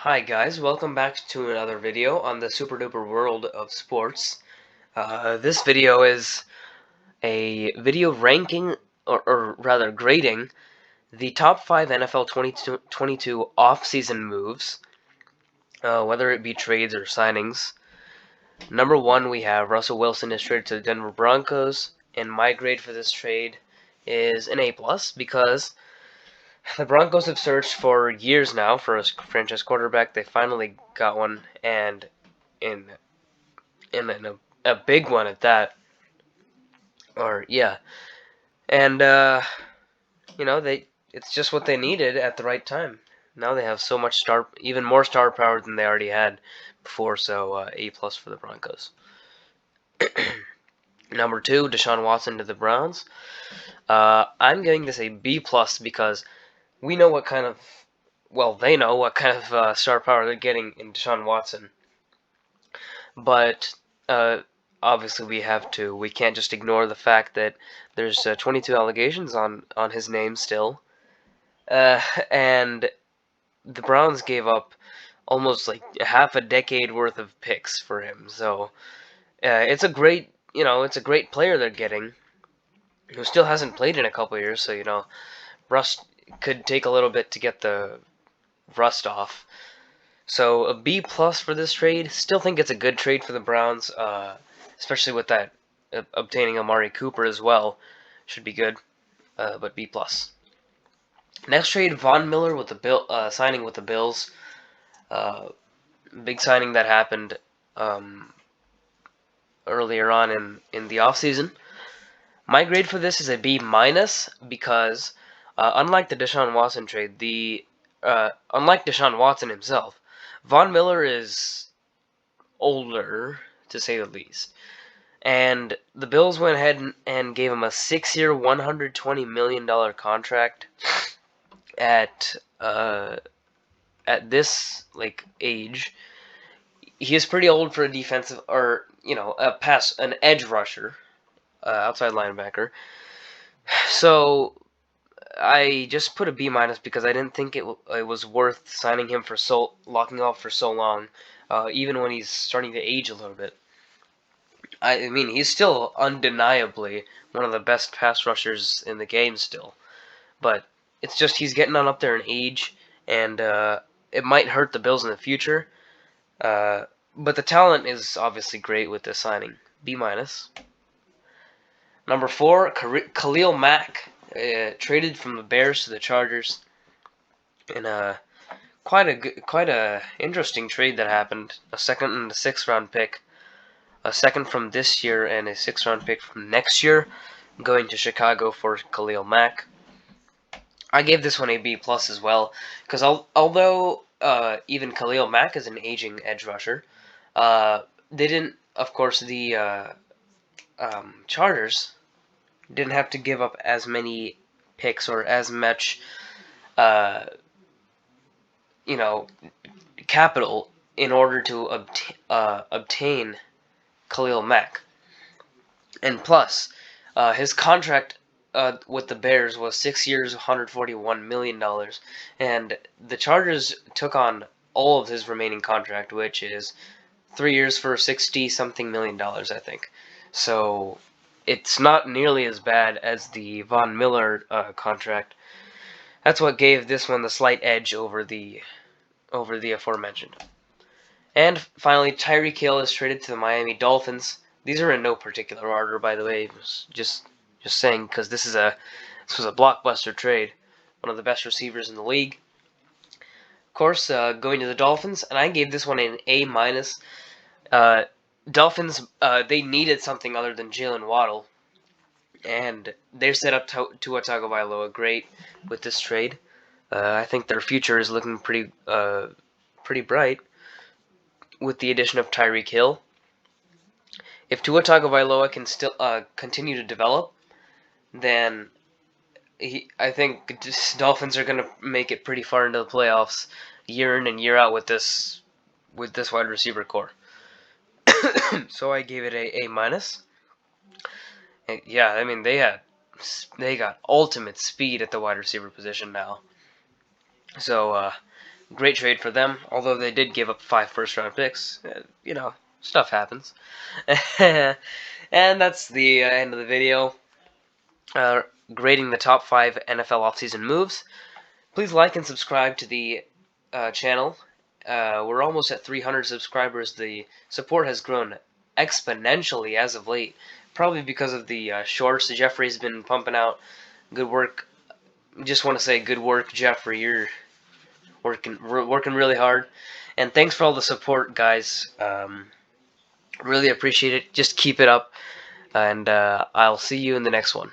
Hi guys, welcome back to another video on the super duper world of sports. This video is a video ranking, or rather grading, the top 5 NFL 2022 off-season moves, whether it be trades or signings. Number 1, we have Russell Wilson is traded to the Denver Broncos, and my grade for this trade is an A+, because the Broncos have searched for years now for a franchise quarterback. They finally got one, and in a big one at that. Or yeah, and it's just what they needed at the right time. Now they have so much even more star power than they already had before. So A+ for the Broncos. Number 2, Deshaun Watson to the Browns. I'm giving this a B+ because we know what kind of they know what kind of star power they're getting in Deshaun Watson. But obviously we can't just ignore the fact that there's 22 allegations on his name still, and the Browns gave up almost like half a decade worth of picks for him. So it's a great player they're getting, who still hasn't played in a couple years. So rust could take a little bit to get the rust off. So a B+ for this trade. Still think it's a good trade for the Browns, especially with that obtaining Amari Cooper as well. Should be good, but B+. Next trade, Von Miller with the signing with the Bills. Big signing that happened earlier on in the offseason. My grade for this is a B- because unlike the Deshaun Watson trade, unlike Deshaun Watson himself, Von Miller is older, to say the least. And the Bills went ahead and gave him a 6-year, $120 million contract at this age. He is pretty old for a defensive, or an edge rusher, outside linebacker. So I just put a B- because I didn't think it was worth signing him for locking off for so long, even when he's starting to age a little bit. I mean, he's still undeniably one of the best pass rushers in the game still, but it's just he's getting on up there in age, and it might hurt the Bills in the future. But the talent is obviously great with this signing. B-. Number 4, Khalil Mack, traded from the Bears to the Chargers, in quite a interesting trade that happened. A second and a 6th-round pick, a second from this year, and a 6th-round pick from next year, going to Chicago for Khalil Mack. I gave this one a B+ as well, because although even Khalil Mack is an aging edge rusher, they didn't, of course, the Chargers didn't have to give up as many picks or as much, uh, capital in order to obtain Khalil Mack. And plus, his contract with the Bears was 6 years, $141 million, and the Chargers took on all of his remaining contract, which is 3 years for 60-something million dollars, I think. So it's not nearly as bad as the Von Miller contract. That's what gave this one the slight edge over the aforementioned. And finally, Tyreek Hill is traded to the Miami Dolphins. These are in no particular order, by the way. Just saying, because this was a blockbuster trade. One of the best receivers in the league. Of course, going to the Dolphins, and I gave this one an A-. Dolphins, they needed something other than Jalen Waddle, and they're set up Tua Tagovailoa great with this trade. I think their future is looking pretty bright with the addition of Tyreek Hill. If Tua Tagovailoa can still continue to develop, then I think Dolphins are going to make it pretty far into the playoffs year in and year out with this wide receiver core. So I gave it a A-. And yeah, I mean they got ultimate speed at the wide receiver position now. So Great trade for them, although they did give up 5 first-round picks. You know, stuff happens. And that's the end of the video. Uh, Grading the top 5 NFL offseason moves. Please like and subscribe to the channel. We're almost at 300 subscribers. The support has grown exponentially as of late, probably because of the shorts Jeffrey's been pumping out. Good work. Just want to say good work, Jeffrey. You're working really hard, and thanks for all the support, guys. Really appreciate it. Just keep it up, and I'll see you in the next one.